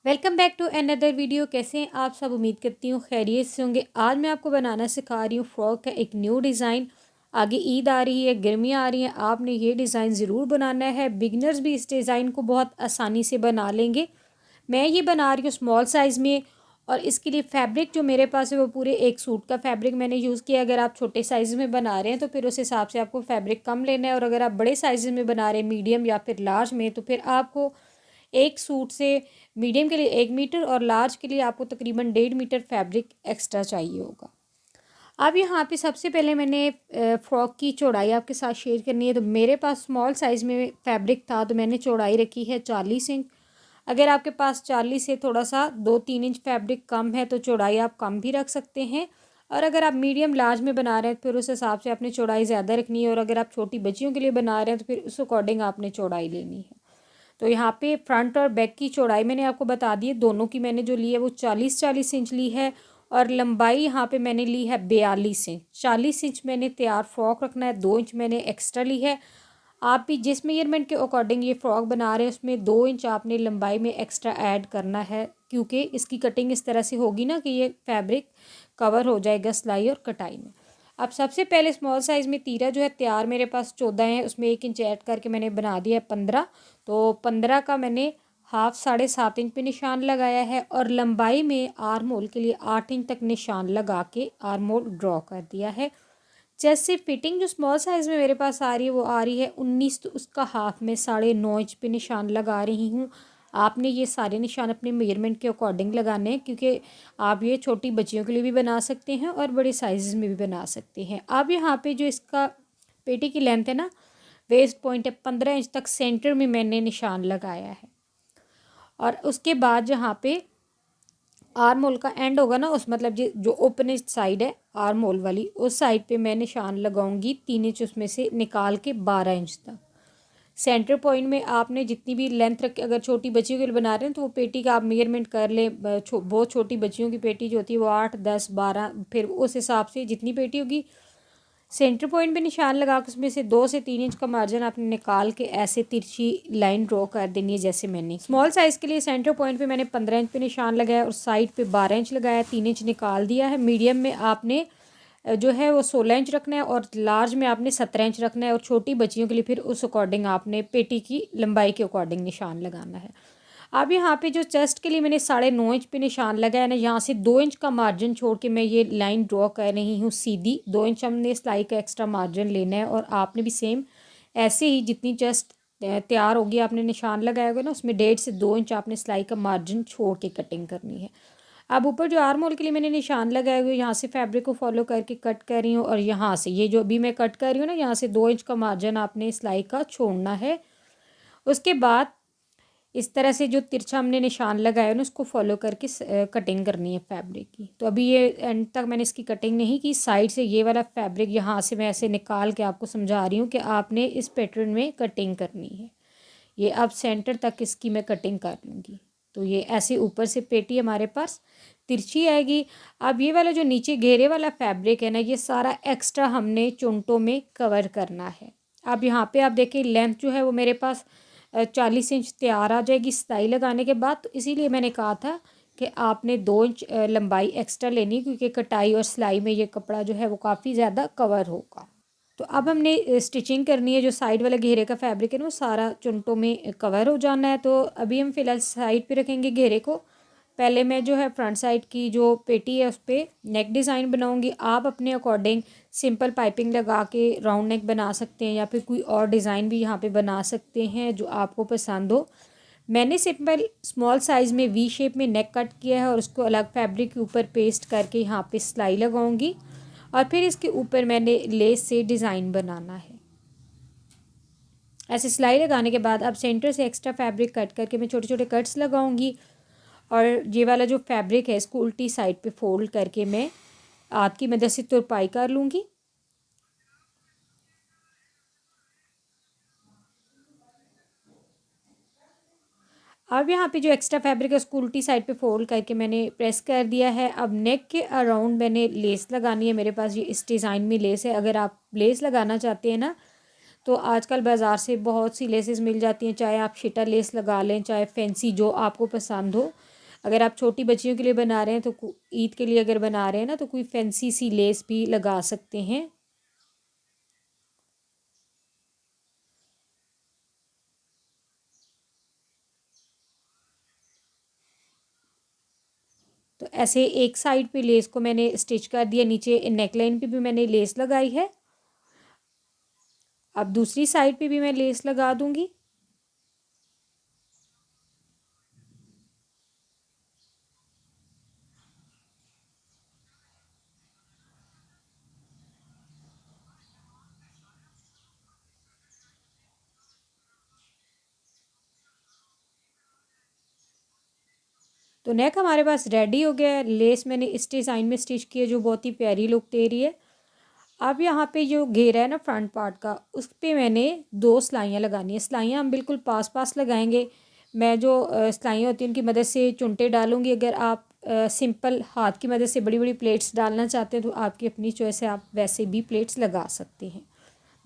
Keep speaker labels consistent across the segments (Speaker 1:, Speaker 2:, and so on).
Speaker 1: Welcome back to another video. कैसे हैं आप सब? उम्मीद करती हूँ खैरियत से होंगे। आज मैं आपको बनाना सिखा रही हूँ फ्रॉक का एक न्यू डिज़ाइन। आगे ईद आ रही है, गर्मियाँ आ रही हैं, आपने ये डिज़ाइन ज़रूर बनाना है। बिगनर्स भी इस डिज़ाइन को बहुत आसानी से बना लेंगे। मैं ये बना रही हूँ स्मॉल साइज़ में, और इसके लिए फ़ैब्रिक जो मेरे पास है वो पूरे एक सूट का फ़ैब्रिक मैंने यूज़ किया। अगर आप छोटे साइज़ में बना रहे हैं तो फिर उस हिसाब से आपको फ़ैब्रिक कम लेना है, और अगर आप बड़े साइज़ में बना रहे हैं, मीडियम या फिर लार्ज में, तो फिर आपको एक सूट से मीडियम के लिए 1 मीटर और लार्ज के लिए आपको तकरीबन 1.5 मीटर फैब्रिक एक्स्ट्रा चाहिए होगा। अब यहाँ पे सबसे पहले मैंने फ़्रॉक की चौड़ाई आपके साथ शेयर करनी है। तो मेरे पास स्मॉल साइज़ में फैब्रिक था, तो मैंने चौड़ाई रखी है 40 इंच। अगर आपके पास 40 से थोड़ा सा 2-3 इंच फैब्रिक कम है तो चौड़ाई आप कम भी रख सकते हैं। और अगर आप मीडियम लार्ज में बना रहे हैं तो फिर उस हिसाब से आपने चौड़ाई ज़्यादा रखनी है, और अगर आप छोटी बच्चियों के लिए बना रहे हैं तो फिर उस अकॉर्डिंग आपने चौड़ाई लेनी है। तो यहाँ पे फ्रंट और बैक की चौड़ाई मैंने आपको बता दी है। दोनों की मैंने जो ली है वो 40-40 इंच ली है, और लंबाई यहाँ पे मैंने ली है 42 इंच। 40 इंच मैंने तैयार फ्रॉक रखना है, 2 इंच मैंने एक्स्ट्रा ली है। आप भी जिस मेजरमेंट के अकॉर्डिंग ये फ्रॉक बना रहे हैं उसमें 2 इंच आपने लंबाई में एक्स्ट्रा ऐड करना है, क्योंकि इसकी कटिंग इस तरह से होगी ना कि ये फैब्रिक कवर हो जाएगा सिलाई और कटाई में। अब सबसे पहले स्मॉल साइज़ में तीरा जो है तैयार मेरे पास 14 है, उसमें 1 इंच ऐड करके मैंने बना दिया है 15। तो 15 का मैंने हाफ 7.5 इंच पे निशान लगाया है, और लंबाई में आर्म होल के लिए 8 इंच तक निशान लगा के आर्म होल ड्रॉ कर दिया है। जैसे फिटिंग जो स्मॉल साइज़ में मेरे पास आ रही है वो आ रही है 19, तो उसका हाफ में 9.5 इंच पे निशान लगा रही हूँ। आपने ये सारे निशान अपने मेजरमेंट के अकॉर्डिंग लगाने हैं, क्योंकि आप ये छोटी बच्चियों के लिए भी बना सकते हैं और बड़े साइज़ में भी बना सकते हैं। अब यहाँ पे जो इसका पेटी की लेंथ है ना, वेस्ट पॉइंट है 15 इंच तक सेंटर में मैंने निशान लगाया है। और उसके बाद जहाँ पे आर्म होल का एंड होगा ना, उस मतलब जो ओपन साइड है आर्म होल वाली, उस साइड पे मैं निशान लगाऊंगी 3 इंच उसमें से निकाल के 12 इंच तक। सेंटर पॉइंट में आपने जितनी भी लेंथ रख, अगर छोटी बच्चियों के लिए बना रहे हैं तो वो पेटी का आप मेजरमेंट कर लें। बहुत छोटी बच्चियों की पेटी जो होती है वो 8, 10, 12, फिर उस हिसाब से जितनी पेटी होगी सेंटर पॉइंट पे निशान लगा के उसमें से 2 से 3 इंच का मार्जिन आपने निकाल के ऐसे तिरछी लाइन ड्रॉ कर देनी है जैसे मैंने। स्मॉल साइज़ के लिए सेंटर पॉइंट पे मैंने 15 इंच पे निशान लगाया और साइड पे 12 इंच लगाया, 3 इंच निकाल दिया है। मीडियम में आपने जो है वो 16 इंच रखना है, और लार्ज में आपने 17 इंच रखना है, और छोटी बच्चियों के लिए फिर उस अकॉर्डिंग आपने पेटी की लंबाई के अकॉर्डिंग निशान लगाना है। अब यहाँ पे जो चेस्ट के लिए मैंने 9.5 इंच पे निशान लगाया ना, यहाँ से 2 इंच का मार्जिन छोड़ के मैं ये लाइन ड्रॉ कर रही हूँ सीधी। 2 इंच हमने सिलाई का एक्स्ट्रा मार्जिन लेना है, और आपने भी सेम ऐसे ही जितनी चेस्ट तैयार होगी आपने निशान लगाया होगा ना, उसमें 1.5 से 2 इंच आपने सिलाई का मार्जिन छोड़ के कटिंग करनी है। अब ऊपर जो आर्म होल के लिए मैंने निशान लगाए हुए, यहाँ से फैब्रिक को फॉलो करके कट कर रही हूँ, और यहाँ से ये जो अभी मैं कट कर रही हूँ ना, यहाँ से 2 इंच का मार्जिन आपने सिलाई का छोड़ना है। उसके बाद इस तरह से जो तिरछा हमने निशान लगाया ना उसको फॉलो करके कटिंग करनी है फैब्रिक की। तो अभी ये एंड तक मैंने इसकी कटिंग नहीं की। साइड से ये वाला फैब्रिक यहाँ से मैं ऐसे निकाल के आपको समझा रही हूँ कि आपने इस पैटर्न में कटिंग करनी है। ये अब सेंटर तक इसकी मैं कटिंग कर लूँगी। तो ये ऐसे ऊपर से पेटी हमारे पास तिरछी आएगी। अब ये वाला जो नीचे घेरे वाला फैब्रिक है ना, ये सारा एक्स्ट्रा हमने चुनटों में कवर करना है। अब यहाँ पे आप देखिए लेंथ जो है वो मेरे पास 40 इंच तैयार आ जाएगी सिलाई लगाने के बाद। तो इसीलिए मैंने कहा था कि आपने 2 इंच लंबाई एक्स्ट्रा लेनी, क्योंकि कटाई और सिलाई में ये कपड़ा जो है वो काफ़ी ज़्यादा कवर होगा। तो अब हमने स्टिचिंग करनी है। जो साइड वाला घेरे का फैब्रिक है ना वो सारा चुनटों में कवर हो जाना है। तो अभी हम फ़िलहाल साइड पे रखेंगे घेरे को। पहले मैं जो है फ्रंट साइड की जो पेटी है उस पर नेक डिज़ाइन बनाऊंगी। आप अपने अकॉर्डिंग सिंपल पाइपिंग लगा के राउंड नेक बना सकते हैं, या फिर कोई और डिज़ाइन भी यहाँ पे बना सकते हैं जो आपको पसंद हो। मैंने सिंपल स्मॉल साइज़ में वी शेप में नेक कट किया है, और उसको अलग फैब्रिक के ऊपर पेस्ट करके यहाँ पे सिलाई लगाऊंगी, और फिर इसके ऊपर मैंने लेस से डिज़ाइन बनाना है। ऐसे सिलाई लगाने के बाद अब सेंटर से एक्स्ट्रा फैब्रिक कट करके मैं छोटे छोटे कट्स लगाऊंगी, और ये वाला जो फैब्रिक है इसको उल्टी साइड पे फोल्ड करके मैं हाथ की मदद से तुरपाई कर लूँगी। अब यहाँ पे जो एक्स्ट्रा फैब्रिक है उसको उल्टी साइड पे फोल्ड करके मैंने प्रेस कर दिया है। अब नेक के अराउंड मैंने लेस लगानी है। मेरे पास ये इस डिज़ाइन में लेस है। अगर आप लेस लगाना चाहते हैं ना तो आजकल बाज़ार से बहुत सी लेसेस मिल जाती हैं, चाहे आप शिटर लेस लगा लें, चाहे फैंसी, जो आपको पसंद हो। अगर आप छोटी बच्चियों के लिए बना रहे हैं तो ईद के लिए अगर बना रहे हैं ना, तो कोई फैंसी सी लेस भी लगा सकते हैं। तो ऐसे एक साइड पे लेस को मैंने स्टिच कर दिया, नीचे नेकलाइन पे भी मैंने लेस लगाई है। अब दूसरी साइड पे भी मैं लेस लगा दूंगी। तो नेक हमारे पास रेडी हो गया है। लेस मैंने इस डिज़ाइन में स्टिच की है जो बहुत ही प्यारी लुक दे रही है। अब यहाँ पे जो घेरा है ना फ्रंट पार्ट का, उस पे मैंने 2 सिलाइयाँ लगानी है। सिलाइयाँ हम बिल्कुल पास पास लगाएंगे। मैं जो सिलाइयाँ होती हैं उनकी मदद से चुनटे डालूंगी। अगर आप सिंपल हाथ की मदद से बड़ी बड़ी प्लेट्स डालना चाहते हैं तो आपकी अपनी चॉइस है, आप वैसे भी प्लेट्स लगा सकते हैं।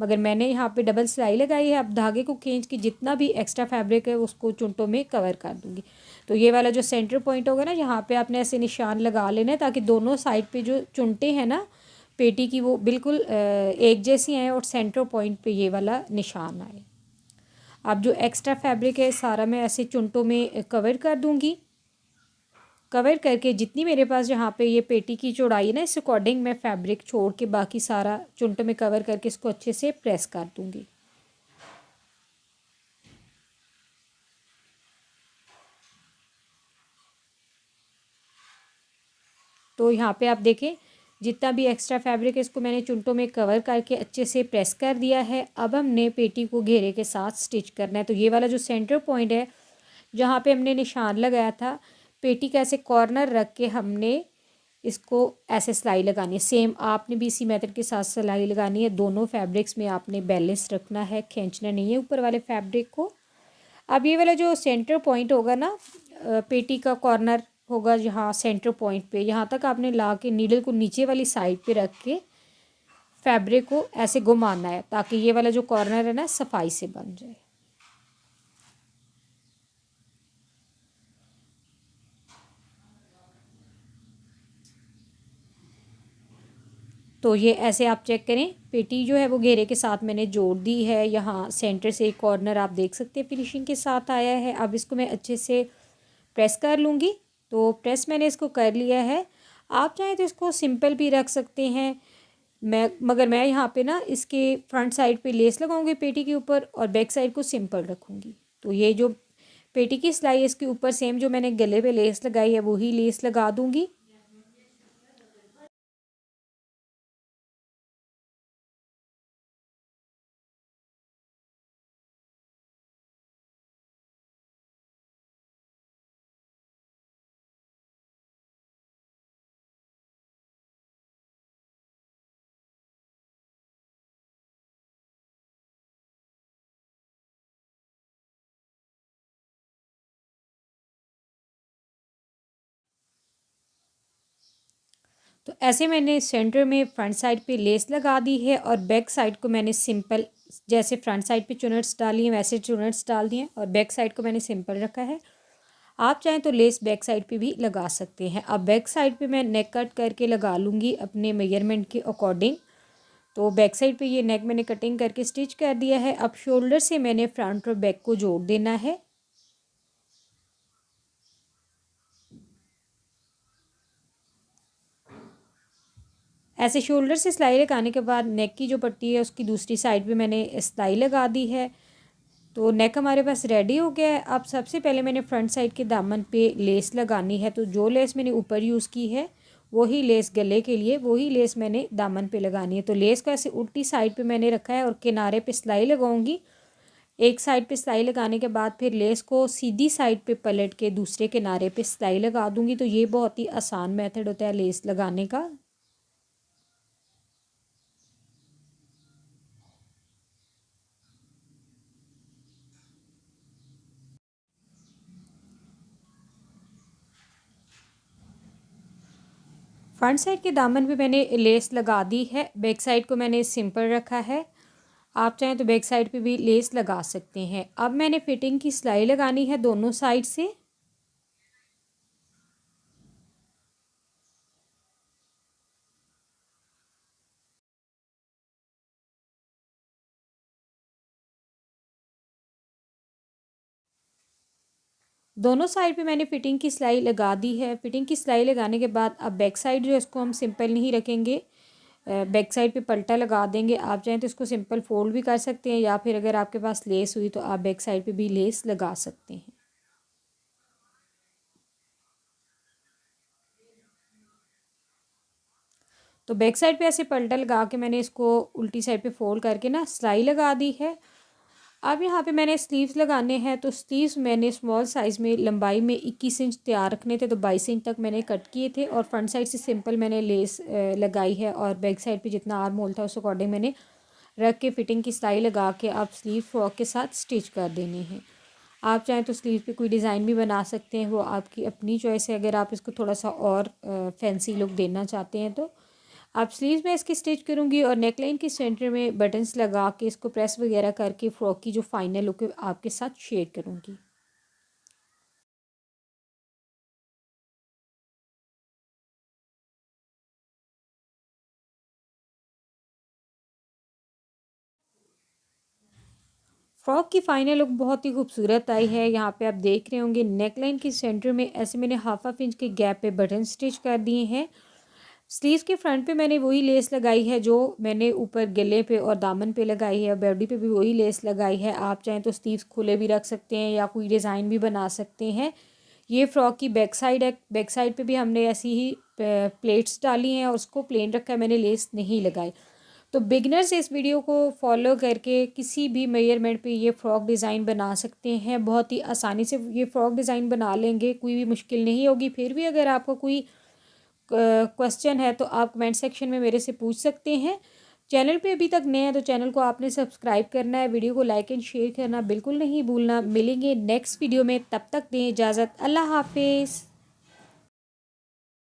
Speaker 1: मगर मैंने यहाँ पे डबल सिलाई लगाई है। अब धागे को खींच के जितना भी एक्स्ट्रा फैब्रिक है उसको चुनटों में कवर कर दूँगी। तो ये वाला जो सेंटर पॉइंट होगा ना, यहाँ पे आपने ऐसे निशान लगा लेना है ताकि दोनों साइड पे जो चुनटे हैं ना पेटी की, वो बिल्कुल एक जैसी आए और सेंटर पॉइंट पे ये वाला निशान आए। अब जो एक्स्ट्रा फैब्रिक है सारा मैं ऐसे चुनटों में कवर कर दूँगी। कवर करके जितनी मेरे पास जहाँ पे ये पेटी की चौड़ाई है ना, इस अकॉर्डिंग मैं फैब्रिक छोड़ के बाकी सारा चुनटों में कवर करके इसको अच्छे से प्रेस कर दूँगी। तो यहाँ पे आप देखें जितना भी एक्स्ट्रा फैब्रिक है इसको मैंने चुनटों में कवर करके अच्छे से प्रेस कर दिया है। अब हमने पेटी को घेरे के साथ स्टिच करना है। तो ये वाला जो सेंटर पॉइंट है जहाँ पे हमने निशान लगाया था, पेटी का ऐसे कॉर्नर रख के हमने इसको ऐसे सिलाई लगानी है। सेम आपने भी इसी मेथड के साथ सिलाई लगानी है। दोनों फैब्रिक्स में आपने बैलेंस रखना है, खींचना नहीं है ऊपर वाले फैब्रिक को। अब ये वाला जो सेंटर पॉइंट होगा ना, पेटी का कॉर्नर होगा जहाँ सेंटर पॉइंट पे, यहाँ तक आपने ला के नीडल को नीचे वाली साइड पे रख के फैब्रिक को ऐसे घुमाना है ताकि ये वाला जो कॉर्नर है ना सफाई से बन जाए। तो ये ऐसे आप चेक करें, पेटी जो है वो घेरे के साथ मैंने जोड़ दी है। यहाँ सेंटर से एक कॉर्नर आप देख सकते हैं फिनिशिंग के साथ आया है। अब इसको मैं अच्छे से प्रेस कर लूँगी। तो प्रेस मैंने इसको कर लिया है। आप चाहें तो इसको सिंपल भी रख सकते हैं। मगर मैं यहाँ पे ना इसके फ्रंट साइड पे लेस लगाऊंगी पेटी के ऊपर और बैक साइड को सिंपल रखूँगी। तो ये जो पेटी की सिलाई है इसके ऊपर सेम जो मैंने गले पे लेस लगाई है वही लेस लगा दूँगी। तो ऐसे मैंने सेंटर में फ्रंट साइड पे लेस लगा दी है और बैक साइड को मैंने सिंपल, जैसे फ्रंट साइड पे चुनट्स डाली हैं वैसे चुनट्स डाल दिए हैं और बैक साइड को मैंने सिंपल रखा है। आप चाहें तो लेस बैक साइड पे भी लगा सकते हैं। अब बैक साइड पे मैं नेक कट करके लगा लूँगी अपने मेजरमेंट के अकॉर्डिंग। तो बैक साइड पे ये नेक मैंने कटिंग करके स्टिच कर दिया है। अब शोल्डर से मैंने फ्रंट और बैक को जोड़ देना है। ऐसे शोल्डर से सिलाई लगाने के बाद नेक की जो पट्टी है उसकी दूसरी साइड पे मैंने सिलाई लगा दी है। तो नेक हमारे पास रेडी हो गया है। अब सबसे पहले मैंने फ्रंट साइड के दामन पे लेस लगानी है। तो जो लेस मैंने ऊपर यूज़ की है वही लेस गले के लिए, वही लेस मैंने दामन पे लगानी है। तो लेस को ऐसे उल्टी साइड पे मैंने रखा है और किनारे पे सिलाई लगाऊंगी। एक साइड पे सिलाई लगाने के बाद फिर लेस को सीधी साइड पे पलट के दूसरे किनारे पे सिलाई लगा दूंगी। तो ये बहुत ही आसान मेथड होता है लेस लगाने का। फ्रंट साइड के दामन पे मैंने लेस लगा दी है, बैक साइड को मैंने सिंपल रखा है। आप चाहें तो बैक साइड पे भी लेस लगा सकते हैं। अब मैंने फिटिंग की सिलाई लगानी है दोनों साइड से। दोनों साइड पे मैंने फ़िटिंग की सिलाई लगा दी है। फ़िटिंग की सिलाई लगाने के बाद अब बैक साइड जो है इसको हम सिंपल नहीं रखेंगे, बैक साइड पे पल्टा लगा देंगे। आप चाहें तो इसको सिंपल फोल्ड भी कर सकते हैं, या फिर अगर आपके पास लेस हुई तो आप बैक साइड पे भी लेस लगा सकते हैं। तो बैक साइड पे ऐसे पल्टा लगा के मैंने इसको उल्टी साइड पे फोल्ड करके ना सिलाई लगा दी है। अब यहाँ पे मैंने स्लीव्स लगाने हैं, तो स्लीव्स मैंने स्मॉल साइज़ में लंबाई में 21 इंच तैयार रखने थे, तो 22 इंच तक मैंने कट किए थे। और फ्रंट साइड से सिंपल मैंने लेस लगाई है, और बैक साइड पे जितना आर्म होल था उस अकॉर्डिंग मैंने रख के फिटिंग की सिलाई लगा के आप स्लीव फ्रॉक के साथ स्टिच कर देने हैं। आप चाहें तो स्लीव पे कोई डिज़ाइन भी बना सकते हैं, वो आपकी अपनी चॉइस है। अगर आप इसको थोड़ा सा और फैंसी लुक देना चाहते हैं तो आप स्लीव्स में इसकी स्टिच करूँगी, और नेकलाइन के सेंटर में बटन्स लगा के इसको प्रेस वगैरह करके फ्रॉक की जो फाइनल लुक है आपके साथ शेयर करूँगी। फ्रॉक की फाइनल लुक बहुत ही खूबसूरत आई है। यहाँ पे आप देख रहे होंगे नेकलाइन के सेंटर में ऐसे मैंने हाफ इंच के गैप पे बटन स्टिच कर दिए हैं। स्लीव्स के फ्रंट पे मैंने वही लेस लगाई है जो मैंने ऊपर गले पे और दामन पे लगाई है, बॉडी पे भी वही लेस लगाई है। आप चाहें तो स्लीव्स खुले भी रख सकते हैं या कोई डिज़ाइन भी बना सकते हैं। ये फ्रॉक की बैक साइड है, बैक साइड पे भी हमने ऐसी ही प्लेट्स डाली हैं और उसको प्लेन रखा है, मैंने लेस नहीं लगाई। तो बिगनर्स इस वीडियो को फॉलो करके किसी भी मेजरमेंट पे ये फ़्रॉक डिज़ाइन बना सकते हैं। बहुत ही आसानी से ये फ़्रॉक डिज़ाइन बना लेंगे, कोई भी मुश्किल नहीं होगी। फिर भी अगर आपको कोई क्वेश्चन है तो आप कमेंट सेक्शन में मेरे से पूछ सकते हैं। चैनल पे अभी तक नए हैं तो चैनल को आपने सब्सक्राइब करना है, वीडियो को लाइक एंड शेयर करना बिल्कुल नहीं भूलना। मिलेंगे नेक्स्ट वीडियो में, तब तक दें इजाज़त। अल्लाह हाफिज़।